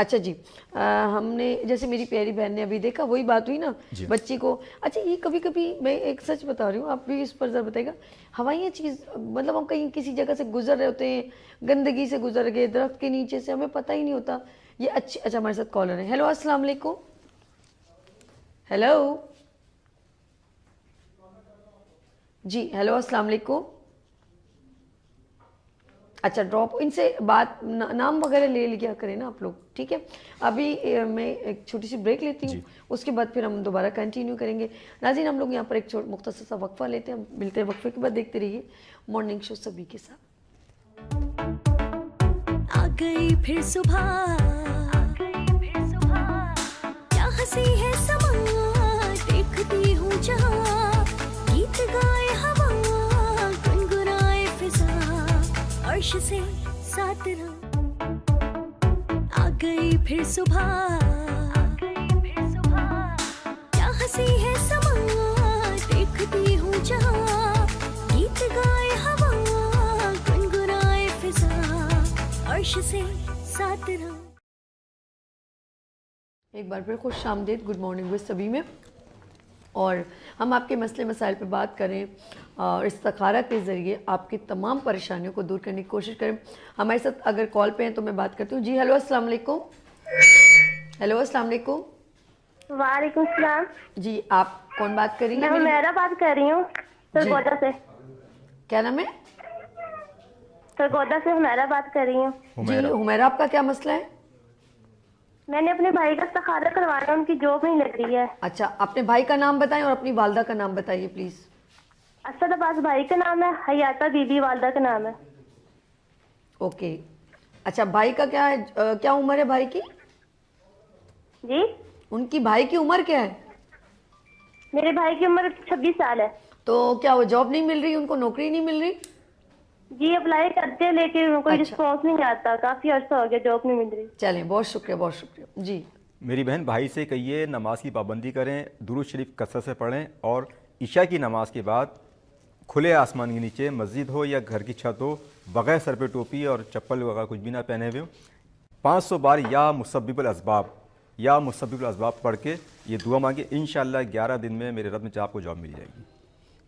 اچھا جی ہم نے جیسے میری پیاری بہن نے ابھی دیکھا وہی بات ہوئی نا بچی کو. اچھا یہ کبھی کبھی میں ایک سچ بتا رہی ہوں آپ بھی اس پر ذرا بتائے گا, ہوائیاں چیز مطلب ہم کہیں کسی جگہ سے گزر رہے ہوتے ہیں, گندگی سے گزر گئے, درخت کے نیچے سے, ہمیں پتہ ہی نہیں ہوتا یہ اچھا ہمارے ساتھ کالر ہے. ہیلو السلام علیکم. ہیلو جی ہیلو السلام علیکم. اچھا ڈراپ ان سے بات نام وغیرہ لے لیا کریں نا آپ لوگ, ٹھیک ہے. ابھی میں ایک چھوٹی سی بریک لیتی ہوں, اس کے بعد پھر ہم دوبارہ کنٹینیو کریں گے. ناظرین ہم لوگ یہاں پر ایک مختصر سا وقفہ لیتے ہیں, ہم ملتے ہیں وقفے کے بعد. دیکھتے رہیے مارننگ شو سبھی کے ساتھ. آ گئی پھر صبح, کیا ہنسی ہے سما, دیکھتی ہوں جہاں, گیت گائے ہوا, گنگنائے فضا, عرش سے ساتھ رہا. آ گئی پھر صبح, کیا ہنسی ہے سما, دیکھتی ہوں جہاں, گیت گائے ہوا, گنگنائے فضا, عرش سے ساتھ رہا. ایک بار پھر خوش آمدید, گڈ مارننگ وتھ سبھی میں. اور ہم آپ کے مسئلے مسائل پہ بات کریں اور استخارہ کے ذریعے آپ کی تمام پریشانیوں کو دور کرنے کی کوشش کریں. ہمارے ساتھ اگر کال پہ ہیں تو میں بات کرتی ہوں. جی ہیلو السلام علیکم. ہیلو السلام علیکم. وعلیکم السلام. جی آپ کون بات کر رہی ہیں؟ میں حمیرہ بات کر رہی ہوں سرگودا سے. کیا نام ہے؟ سرگودا سے حمیرہ بات کر رہی ہوں. جی حمیرہ آپ کا کیا مسئلہ ہے؟ میں نے اپنے بھائی کا استخارہ کروایا, ان کی جاب نہیں لگ رہی ہے. اچھا اپنے بھائی کا نام بتائیں اور اپنی والدہ کا نام بتائیے پلیز. اسد عباس بھائی کا نام ہے, حیاتہ بی بی والدہ کا نام ہے. اوکے اچھا بھائی کا کیا عمر ہے بھائی کی؟ جی ان کی بھائی کی عمر کیا ہے؟ میرے بھائی کی عمر 26 سال ہے. تو کیا وہ جاب نہیں مل رہی, ان کو نوکری نہیں مل رہی؟ جی اپلائی کرتے ہیں لیکن کوئی رسپانس نہیں آتا, کافی عرصہ ہو گیا جاب نہیں مل رہی. چلیں بہت شکریہ بہت شکریہ. جی میری بہن بھائی سے کہیے نماز کی پابندی کریں, درود شریف کثرت سے پڑھیں, اور عشاء کی نماز کے بعد کھلے آسمان کے نیچے مسجد ہو یا گھر کی چھت ہو, بغیر سر پہ ٹوپی اور چپل وغیرہ کچھ بھی نہ پہنے ہوئے ہو, 500 بار یا مسبب الاسباب پڑھ کے یہ دعا مانگے. انشاءاللہ 11 دن میں میرے رب میں آپ کو جاب مل جائے گی.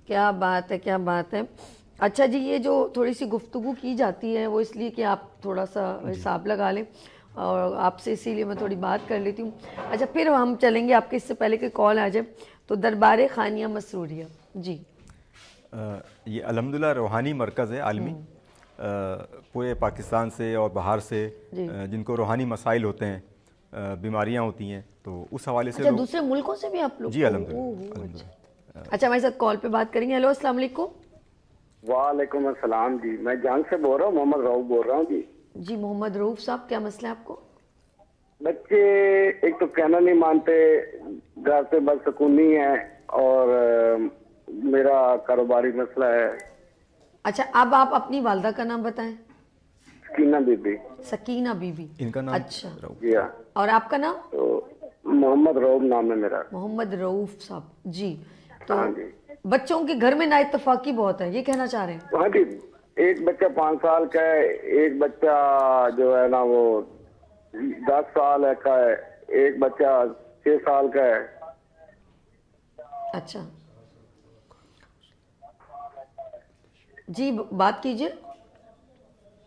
کیا بات ہے کیا بات ہے. اچھا جی یہ جو تھوڑی سی گفتگو کی جاتی ہے وہ اس لیے کہ آپ تھوڑا سا حساب لگا لیں, اور آپ سے اسی لیے میں تھوڑی بات کر لیتی ہوں. اچھا پھر ہم چلیں گے آپ کے, اس سے پہلے کہ کال آ جائے, تو دربار خانیہ مسروریہ. جی یہ الحمدللہ روحانی مرکز ہے عالمی, پورے پاکستان سے اور باہر سے جن کو روحانی مسائل ہوتے ہیں, بیماریاں ہوتی ہیں, تو اس حوالے سے دوسرے ملکوں سے بھی آپ لوگ. جی الحمدللہ. اچھا ہمارے ساتھ کال پہ بات کریں گے. ہیلو السلام علیکم. وعلیکم السلام. جی میں جنگ سے بول رہا ہوں, محمد رؤف بول رہا ہوں. جی جی محمد رؤف صاحب کیا مسئلہ ہے آپ کو؟ بچے ایک تو کہنا نہیں مانتے, گھر سے بدسکونی ہے, اور میرا کاروباری مسئلہ ہے. اچھا اب آپ اپنی والدہ کا نام بتائیں. سکینہ بی بی. سکینہ بی بی ان کا نام. اچھا جی ہاں. اور آپ کا نام؟ تو محمد رؤف نام ہے میرا. محمد رؤف صاحب. جی تو بچوں کے گھر میں نا اتفاقی بہت ہے, یہ کہنا چاہ رہے ہیں؟ ہاں جی, ایک بچہ 5 سال کا ہے, ایک بچہ جو ہے نا وہ 10 سال کا ہے, ایک بچہ 6 سال کا ہے. اچھا جی بات کیجئے.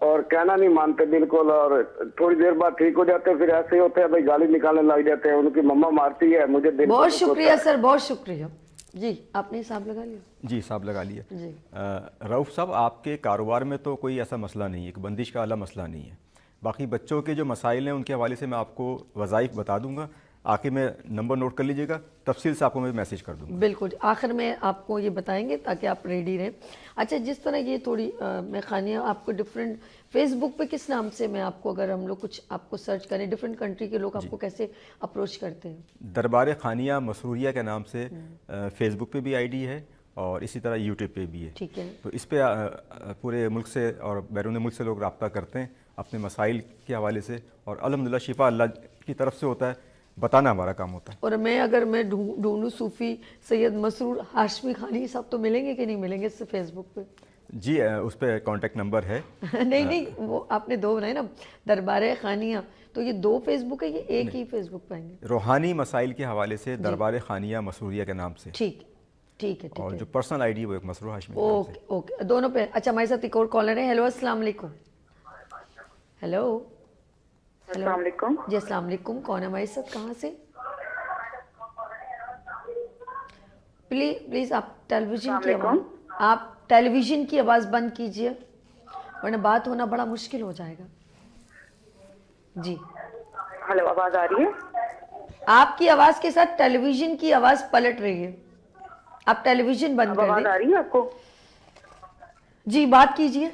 اور کہنا نہیں مانتے بالکل, اور تھوڑی دیر بعد ٹھیک ہو جاتے ہیں, پھر ایسے ہی ہوتے ہیں بھائی گالی نکالنے لگ جاتے ہیں, ان کی مما مارتی ہے مجھے. بہت شکریہ سر, بہت شکریہ. جی آپ نے حساب لگا لیا؟ جی حساب لگا لیا. جی رؤف صاحب آپ کے کاروبار میں تو کوئی ایسا مسئلہ نہیں ہے, ایک بندش کا والا مسئلہ نہیں ہے. باقی بچوں کے جو مسائل ہیں ان کے حوالے سے میں آپ کو وظائف بتا دوں گا, آخر میں نمبر نوٹ کر لیجئے گا, تفصیل سے آپ کو میں میسیج کر دوں گا. بالکل آخر میں آپ کو یہ بتائیں گے تاکہ آپ ریڈی رہیں. اچھا جس طرح یہ تھوڑی میں خانیہ آپ کو ڈفرینٹ فیس بک پہ کس نام سے میں آپ کو, اگر ہم لوگ کچھ آپ کو سرچ کریں ڈفرینٹ کنٹری کے لوگ آپ کو کیسے اپروچ کرتے ہیں؟ دربار خانیہ مسروریہ کے نام سے فیس بک پہ بھی آئی ڈی ہے, اور اسی طرح یوٹیوب پہ بھی ہے. ٹھیک ہے. تو اس پہ پورے ملک سے اور بیرون ملک سے لوگ رابطہ کرتے ہیں اپنے مسائل کے حوالے سے, اور الحمدللہ شفا اللہ کی طرف سے ہوتا ہے, بتانا ہمارا کام ہوتا ہے. اور اگر میں ڈھونڈوں صوفی سید مسرور ہاشمی خانی صاحب, تو ملیں گے کہ نہیں ملیں گے اس سے فیس بک پہ؟ جی اس پہ کانٹیکٹ نمبر ہے. نہیں وہ آپ نے 2 بنائے نا, دربار خانیہ, تو یہ 2 فیس بک ہے, یہ ایک ہی فیس بک پہ آئیں گے؟ روحانی مسائل کے حوالے سے دربار خانیہ مسروریہ کے نام سے. ٹھیک ہے. اور جو پرسنل آئی ڈی وہ ایک مسرور ہاشمی. اوکے دونوں پہ. اچھا ہمارے ساتھ ایک اور کالر ہے. ہیلو السلام علیکم. ہیلو السلام علیکم. جی السلام علیکم. کون ہے ہمارے ساتھ, کہاں سے؟ پلیز آپ ٹیلی ویژن کی آواز بند کیجئے, ورنہ بات ہونا بڑا مشکل ہو جائے گا. جی ہلو, آواز آ رہی ہے؟ آپ کی آواز کے ساتھ ٹیلی ویژن کی آواز پلٹ رہی ہے, آپ ٹیلی ویژن بند کر دیں. آواز آ رہی ہے آپ کو؟ جی بات کیجئے.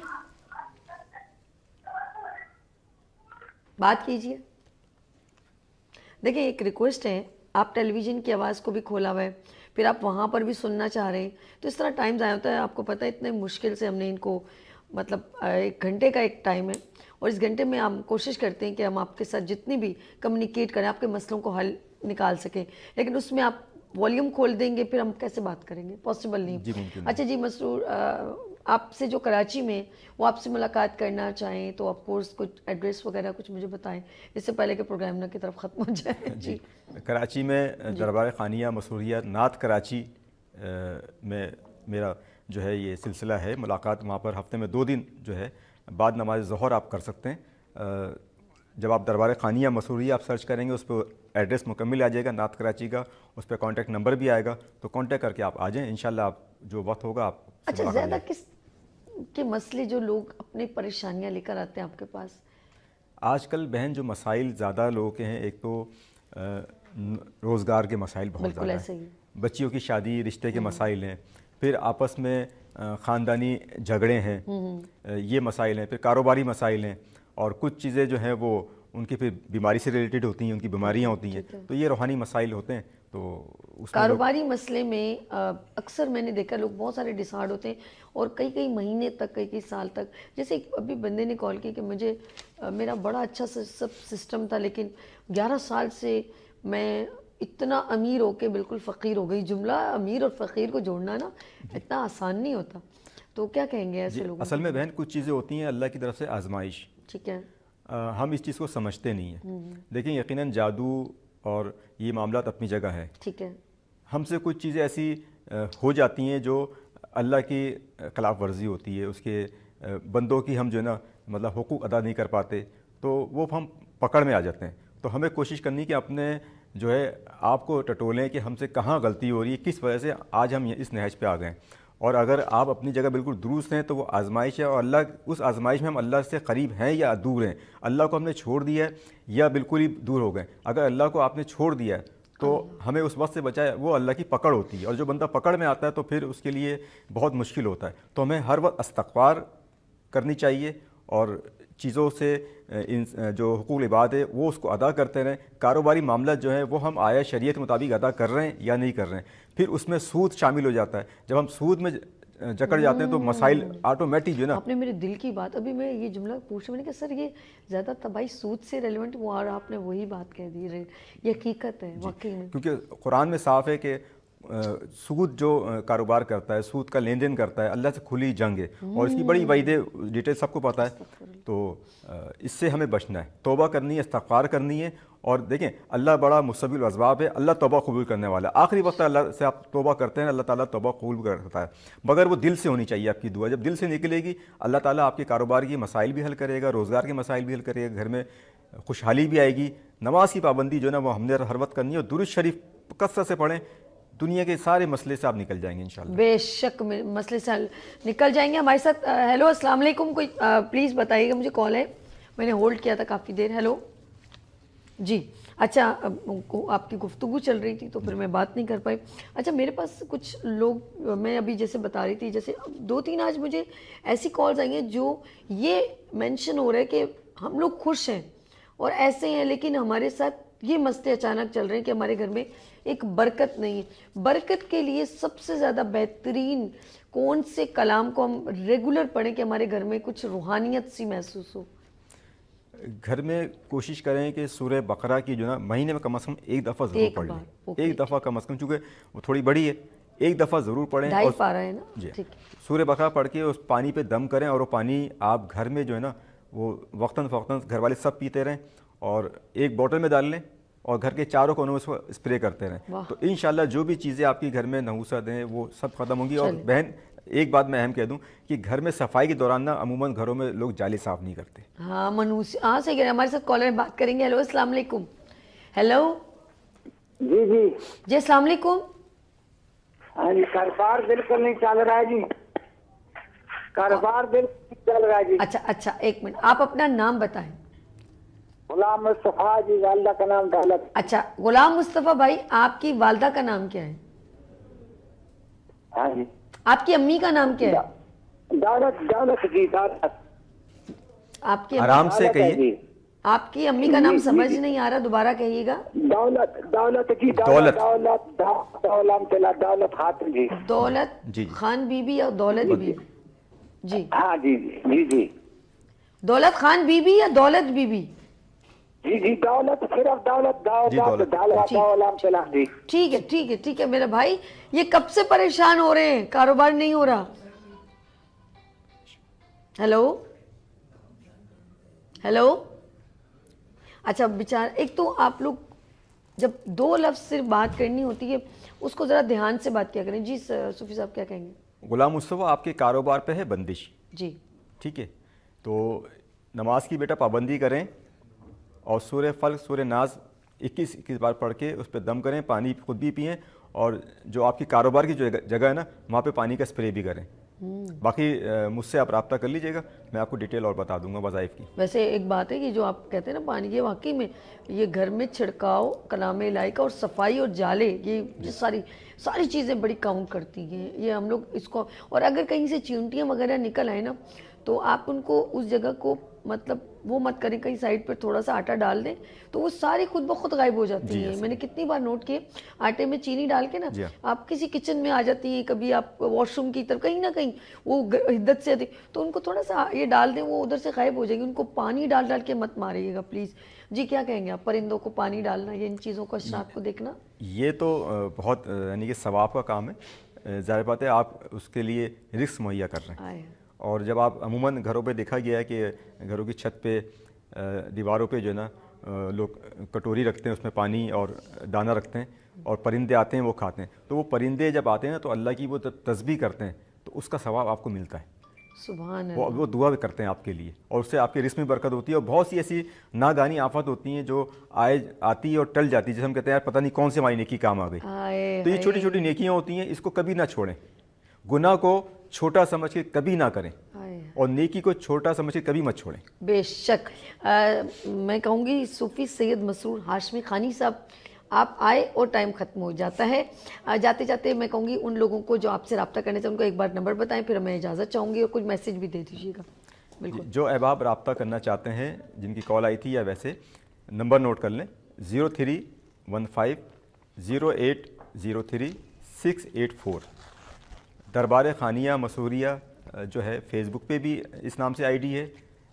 دیکھیں ایک ریکویسٹ ہے, آپ ٹیلی ویژن کی آواز کو بھی کھولا ہوا ہے, پھر آپ وہاں پر بھی سننا چاہ رہے ہیں, تو اس طرح ٹائم ضائع ہوتا ہے. آپ کو پتہ ہے اتنے مشکل سے ہم نے ان کو, مطلب 1 گھنٹے کا ایک ٹائم ہے, اور اس گھنٹے میں ہم کوشش کرتے ہیں کہ ہم آپ کے ساتھ جتنی بھی کمیونیکیٹ کریں, آپ کے مسئلوں کو حل نکال سکیں, لیکن اس میں آپ والیوم کھول دیں گے, پھر ہم کیسے بات کریں گے؟ پاسبل نہیں. اچھا جی مسرور, آپ سے جو کراچی میں وہ آپ سے ملاقات کرنا چاہیں تو آف کورس کچھ ایڈریس وغیرہ کچھ مجھے بتائیں, اس سے پہلے کہ پروگرام نہ کی طرف ختم ہو جائے. جی کراچی میں دربار خانیہ مسروریہ نعت کراچی میں میرا جو ہے یہ سلسلہ ہے. ملاقات وہاں پر ہفتے میں 2 دن جو ہے بعد نماز ظہر آپ کر سکتے ہیں. جب آپ دربار خانیہ مسروریہ آپ سرچ کریں گے, اس پہ ایڈریس مکمل آ جائے گا نعت کراچی کا, اس پہ کانٹیکٹ نمبر بھی آئے گا, تو کانٹیکٹ کر کے آپ آ جائیں انشاءاللہ. آپ جو وقت ہوگا آپ. اچھا زیادہ کس کے مسئلے جو لوگ اپنی پریشانیاں لے کر آتے ہیں آپ کے پاس آج کل بہن؟ جو مسائل زیادہ لوگوں کے ہیں, ایک تو روزگار کے مسائل بہت زیادہ ہیں, بچیوں کی شادی رشتے کے مسائل ہیں, پھر آپس میں خاندانی جھگڑے ہیں, یہ مسائل ہیں, پھر کاروباری مسائل ہیں, اور کچھ چیزیں جو ہیں وہ ان کی پھر بیماری سے ریلیٹڈ ہوتی ہیں, ان کی بیماریاں ہوتی ہیں, تو یہ روحانی مسائل ہوتے ہیں. تو کاروباری مسئلے میں اکثر میں نے دیکھا لوگ بہت سارے ڈسہارڈ ہوتے ہیں, اور کئی مہینے تک, کئی سال تک. جیسے ابھی بندے نے کال کی کہ مجھے میرا بڑا اچھا سب سسٹم تھا, لیکن 11 سال سے میں اتنا امیر ہو کے بالکل فقیر ہو گئی. جملہ امیر اور فقیر کو جوڑنا نا اتنا آسان نہیں ہوتا, تو کیا کہیں گے ایسے لوگوں؟ اصل میں بہن کچھ چیزیں ہوتی ہیں اللہ کی طرف سے آزمائش. ٹھیک ہے, ہم اس چیز کو سمجھتے نہیں ہیں. لیکن یقیناً جادو اور یہ معاملات اپنی جگہ ہے. ٹھیک ہے, ہم سے کچھ چیزیں ایسی ہو جاتی ہیں جو اللہ کی خلاف ورزی ہوتی ہے, اس کے بندوں کی ہم جو ہے نا مطلب حقوق ادا نہیں کر پاتے, تو وہ ہم پکڑ میں آ جاتے ہیں. تو ہمیں کوشش کرنی کہ اپنے جو ہے آپ کو ٹٹولیں کہ ہم سے کہاں غلطی ہو رہی ہے, کس وجہ سے آج ہم اس نہج پہ آ گئے. اور اگر آپ اپنی جگہ بالکل درست ہیں تو وہ آزمائش ہے, اور اللہ اس آزمائش میں ہم اللہ سے قریب ہیں یا دور ہیں. اللہ کو ہم نے چھوڑ دیا ہے یا بالکل ہی دور ہو گئے. اگر اللہ کو آپ نے چھوڑ دیا ہے تو ہمیں اس وقت سے بچائے, وہ اللہ کی پکڑ ہوتی ہے, اور جو بندہ پکڑ میں آتا ہے تو پھر اس کے لیے بہت مشکل ہوتا ہے. تو ہمیں ہر وقت استغفار کرنی چاہیے, اور چیزوں سے جو حقوق العباد ہے وہ اس کو ادا کرتے رہیں. کاروباری معاملات جو ہیں وہ ہم آیا شریعت کے مطابق ادا کر رہے ہیں یا نہیں کر رہے ہیں. پھر اس میں سود شامل ہو جاتا ہے. جب ہم سود میں جکڑ جاتے ہیں تو مسائل آٹومیٹک جو ہے نا. آپ نے میرے دل کی بات, ابھی میں یہ جملہ پوچھا, میں نے کہا سر یہ زیادہ تباہی سود سے ریلیونٹ ہوا, اور آپ نے وہی بات کہہ دی. یہ حقیقت ہے واقعی میں, کیونکہ قرآن میں صاف ہے کہ سود جو کاروبار کرتا ہے, سود کا لین دین کرتا ہے, اللہ سے کھلی جنگ ہے, اور اس کی بڑی وعیدیں ڈیٹیل سب کو پتہ ہے. تو اس سے ہمیں بچنا ہے, توبہ کرنی ہے, استغفار کرنی ہے. اور دیکھیں اللہ بڑا مسبل الاسباب ہے, اللہ توبہ قبول کرنے والا ہے. آخری وقت اللہ سے آپ توبہ کرتے ہیں, اللہ تعالیٰ توبہ قبول کرتا ہے, مگر وہ دل سے ہونی چاہیے آپ کی دعا. جب دل سے نکلے گی اللہ تعالیٰ آپ کے کاروبار کی مسائل بھی حل کرے گا, روزگار کے مسائل بھی حل کرے گا, گھر میں خوشحالی بھی آئے گی. نماز کی پابندی جو ہے نا وہ ہم نے ہر وقت کرنی ہے, اور درود شریف کثرت سے پڑھیں. دنیا کے سارے مسئلے سے آپ نکل جائیں گے انشاءاللہ. بے شک مسئلے سے نکل جائیں گے. ہمارے ساتھ ہیلو السلام علیکم, کوئی پلیز بتائیے گا, مجھے کال ہے, میں نے ہولڈ کیا تھا کافی دیر. ہیلو جی, اچھا آپ کی گفتگو چل رہی تھی تو پھر میں بات نہیں کر پائی. اچھا میرے پاس کچھ لوگ, میں ابھی جیسے بتا رہی تھی, جیسے 2-3 آج مجھے ایسی کالز آئی ہیں جو یہ مینشن ہو رہا ہے کہ ہم لوگ خوش ہیں اور ایسے ہیں, لیکن ہمارے ساتھ یہ مسئلے اچانک چل رہے ہیں کہ ہمارے گھر میں ایک برکت نہیں ہے. برکت کے لیے سب سے زیادہ بہترین کون سے کلام کو ہم ریگولر پڑھیں کہ ہمارے گھر میں کچھ روحانیت سی محسوس ہو؟ گھر میں کوشش کریں کہ سورہ بقرہ کی جو نا مہینے میں کم از کم ایک دفعہ ضرور پڑھ لیں. ایک دفعہ کم از کم, چونکہ وہ تھوڑی بڑی ہے, ایک دفعہ ضرور پڑھیں. 2.5 پارہ ہے نا جی, ٹھیک. سورہ بقرہ پڑھ کے اس پانی پہ دم کریں, اور وہ پانی آپ گھر میں جو ہے نا وہ وقتاً فوقتاً گھر والے سب پیتے رہیں, اور ایک بوٹل میں ڈال لیں اور گھر کے چاروں کونوں میں اس کو اسپرے کرتے رہیں. تو انشاءاللہ جو بھی چیزیں آپ کے گھر میں نحوست ہیں وہ سب ختم ہوں گی. اور بہن ایک بات میں اہم کہہ دوں کہ گھر میں صفائی کے دوران نا عموماً گھروں میں لوگ جالے صاف نہیں کرتے. ہاں منوس, ہاں صحیح کہہ رہے ہیں. ہمارے ساتھ کالر بات کریں گے. ہیلو السلام علیکم. ہیلو جی جی جی السلام علیکم. ہاں جی, کاروبار بالکل نہیں چل رہا ہے جی, کاروبار بالکل نہیں چل رہا ہے جی. اچھا ایک منٹ, آپ اپنا نام بتائیں. غلام مصطفیٰ جی, والدہ کا نام دولت. اچھا غلام مصطفیٰ بھائی, آپ کی والدہ کا نام کیا ہے؟ ہاں جی. آپ کی امی کا نام کیا ہے؟ دولت جی, دولت. آپ کی آرام سے کہیے. آپ کی امی کا نام سمجھ نہیں آ رہا, دوبارہ کہیے گا. دولت جی, دولت خاتون جی. دولت خان بی بی یا دولت بی بی؟ جی ہاں جی جی جی. دولت خان بی بی یا دولت بی بی؟ جی جی دولت, صرف دولت. ٹھیک ہے میرا بھائی. یہ کب سے پریشان ہو رہے ہیں, کاروبار نہیں ہو رہا؟ ہیلو اچھا بیچارہ, ایک تو آپ لوگ جب 2 لفظ صرف بات کرنی ہوتی ہے اس کو ذرا دھیان سے بات کیا کریں. جی صوفی صاحب کیا کہیں گے؟ غلام مصطفیٰ, آپ کے کاروبار پہ ہے بندش. جی ٹھیک ہے, تو نماز کی بیٹا پابندی کریں, اور سورہ فلق سورہ ناز 21 بار پڑھ کے اس پہ دم کریں, پانی خود بھی پئیں, اور جو آپ کی کاروبار کی جو جگہ ہے نا وہاں پہ پانی کا اسپرے بھی کریں. باقی مجھ سے آپ رابطہ کر لیجئے گا, میں آپ کو ڈیٹیل اور بتا دوں گا وظائف کی. ویسے ایک بات ہے کہ جو آپ کہتے ہیں نا پانی کے, واقعی میں یہ گھر میں چھڑکاؤ, کلام الہی کا, اور صفائی اور جالے, یہ ساری چیزیں بڑی کاؤنٹ کرتی ہیں. یہ ہم لوگ اس کو, اور اگر کہیں سے چیونٹیاں وغیرہ نکل آئے نا تو آپ ان کو اس جگہ کو مطلب وہ مت کریں, کہیں سائڈ پر تھوڑا سا آٹا ڈال دیں تو وہ ساری خود بخود غائب ہو جاتی ہیں. میں نے کتنی بار نوٹ کیے, آٹے میں چینی ڈال کے نا آپ کسی کچن میں آ جاتی ہیں, کبھی آپ واش روم کی طرف کہیں نہ کہیں وہ حدت سے آتی, تو ان کو تھوڑا سا یہ ڈال دیں, وہ ادھر سے غائب ہو جائیں گے. ان کو پانی ڈال کے مت ماریے گا پلیز. جی کیا کہیں گے آپ, پرندوں کو پانی ڈالنا, یہ ان چیزوں کو اشراف کو دیکھنا, یہ تو بہت یعنی کہ ثواب کا کام ہے. ظاہر بات ہے آپ اس کے لیے رزق مہیا کر رہے ہیں. اور جب آپ عموماً گھروں پہ دیکھا گیا ہے کہ گھروں کی چھت پہ دیواروں پہ جو ہے نا لوگ کٹوری رکھتے ہیں, اس میں پانی اور دانہ رکھتے ہیں, اور پرندے آتے ہیں وہ کھاتے ہیں. تو وہ پرندے جب آتے ہیں نا تو اللہ کی وہ تسبیح کرتے ہیں, تو اس کا ثواب آپ کو ملتا ہے. سبحان اللہ. وہ دعا بھی کرتے ہیں آپ کے لیے, اور اس سے آپ کے رزق میں برکت ہوتی ہے. اور بہت سی ایسی ناگانی آفت ہوتی ہیں جو آتی ہے اور ٹل جاتی ہے, جیسے ہم کہتے ہیں یار پتہ نہیں کون سے ہماری نیکی کام آ گئی. تو یہ چھوٹی چھوٹی نیکیاں ہوتی ہیں, اس کو کبھی نہ چھوڑیں. گناہ کو چھوٹا سمجھ کے کبھی نہ کریں, اور نیکی کو چھوٹا سمجھ کے کبھی مت چھوڑیں. بے شک. میں کہوں گی صوفی سید مسرور ہاشمی خانی صاحب, آپ آئے اور ٹائم ختم ہو جاتا ہے. جاتے جاتے میں کہوں گی ان لوگوں کو جو آپ سے رابطہ کرنے سے ان کو ایک بار نمبر بتائیں, پھر میں اجازت چاہوں گی, اور کچھ میسیج بھی دے دیجیے گا. بالکل. جو احباب رابطہ کرنا چاہتے ہیں, جن کی کال آئی تھی, یا ویسے نمبر نوٹ کر لیں, 03150803 دربار خانیہ مسوریہ جو ہے فیس بک پہ بھی اس نام سے آئی ڈی ہے,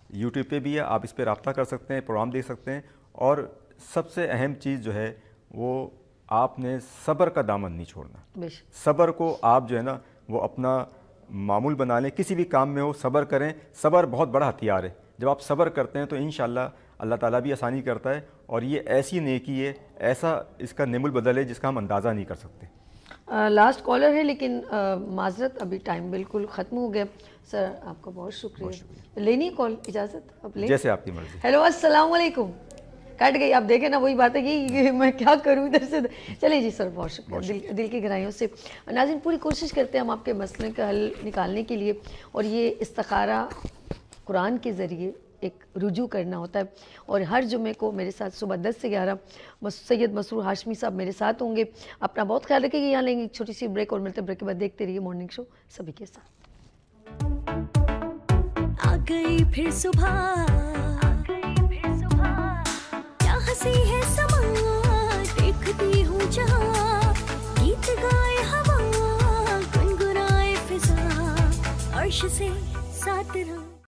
یوٹیوب پہ بھی ہے, آپ اس پہ رابطہ کر سکتے ہیں, پروگرام دیکھ سکتے ہیں. اور سب سے اہم چیز جو ہے وہ آپ نے صبر کا دامن نہیں چھوڑنا. صبر کو آپ جو ہے نا وہ اپنا معمول بنا لیں, کسی بھی کام میں ہو صبر کریں. صبر بہت بڑا ہتھیار ہے. جب آپ صبر کرتے ہیں تو انشاءاللہ اللہ تعالیٰ بھی آسانی کرتا ہے, اور یہ ایسی نیکی ہے, ایسا اس کا نعم البدل ہے جس کا ہم اندازہ نہیں کر سکتے. لاسٹ کالر ہے, لیکن معذرت ابھی ٹائم بالکل ختم ہو گیا. سر آپ کا بہت شکریہ. لینی کال, اجازت اب لیں, جیسے آپ کی مرضی. ہیلو السلام علیکم. کٹ گئی, آپ دیکھیں نا وہی بات ہے کہ میں کیا کروں ادھر سے. چلیں جی سر, بہت شکریہ دل کی گہرائیوں سے. ناظرین پوری کوشش کرتے ہیں ہم آپ کے مسئلے کا حل نکالنے کے لیے, اور یہ استخارہ قرآن کے ذریعے ایک رجوع کرنا ہوتا ہے. اور ہر جمعے کو میرے ساتھ صبح 10 سے 11 سید مسرور ہاشمی صاحب میرے ساتھ ہوں گے. اپنا بہت خیال رکھیں گے. یہاں لیں گے ایک چھوٹی سی بریک, اور ملتے بریک کے بعد دیکھتے رہیے مارننگ شو سبھی کے ساتھ. آ گئی پھر صبح, کیا ہنسی ہے سما, دیکھتی ہوں جہاں, گیت گائے ہوا, گنگنائے فضا, عرش سے ساتھ رہا.